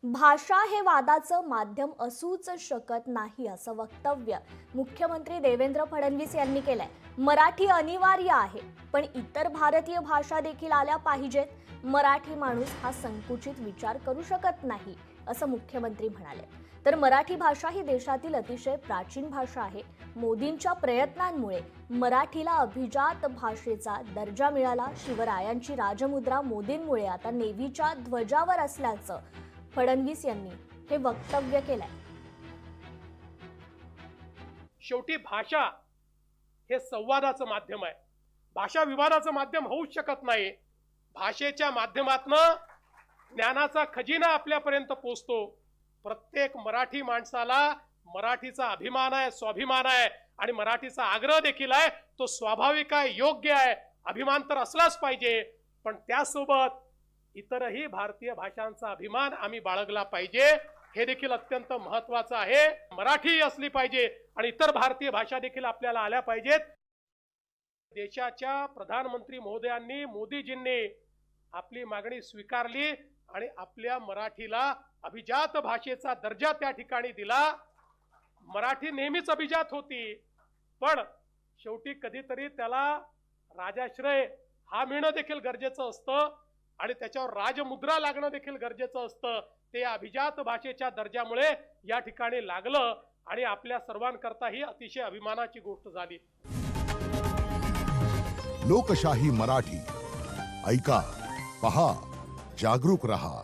भाषा हे वादाचं माध्यम असूच शकत नाही असं वक्तव्य मुख्यमंत्री देवेंद्र फडणवीस यांनी केलंय। मराठी अनिवार्य आहे, पण इतर भारतीय भाषा देखील आल्या पाहिजेत। मराठी माणूस हा संकुचित विचार करू शकत नाही असं मुख्यमंत्री म्हणाले। तर मराठी भाषा ही देशातील अतिशय प्राचीन भाषा आहे। मोदींच्या प्रयत्नांमुळे मराठीला अभिजात भाषेचा दर्जा मिळाला। शिवरायांची राजमुद्रा मोदींमुळे आता नेव्हीच्या ध्वजावर असल्याचं फडणवीस यांनी हे वक्तव्य केलंय। शेवटी भाषा हे संवादाचं माध्यम आहे, भाषा विवादाचं माध्यम होऊच शकत नाही। भाषेच्या माध्यमातनं ज्ञानाचा खजिना आपल्यापर्यंत पोहोचतो। प्रत्येक मराठी माणसाला मराठीचा अभिमान आहे, स्वाभिमान आहे आणि मराठीचा आग्रह देखील आहे। तो स्वाभाविक आहे, योग्य आहे, अभिमान तर असलाच पाहिजे, पण त्यासोबत इतरही भारतीय भाषांचा अभिमान आम्ही बाळगला पाहिजे, हे देखील अत्यंत महत्त्वाचं आहे। मराठी असली पाहिजे आणि इतर भारतीय भाषा देखील आपल्याला आल्या पाहिजेत। देशाच्या प्रधानमंत्री महोदयांनी, मोदीजींनी आपली मागणी स्वीकारली आणि आपल्या मराठीला अभिजात भाषेचा दर्जा त्या ठिकाणी दिला। मराठी नेहमीच अभिजात होती, पण शेवटी कधीतरी त्याला राजाश्रय हा मिळणं देखील गरजेचं असतं आणि त्याच्यावर राजमुद्रा लागणं देखील गरजेचं असतं। ते अभिजात भाषेच्या दर्जामुळे या ठिकाणी लागलं आणि आपल्या सर्वांकरता ही अतिशय अभिमानाची गोष्ट झाली। लोकशाही मराठी ऐका, पहा, जागरूक रहा।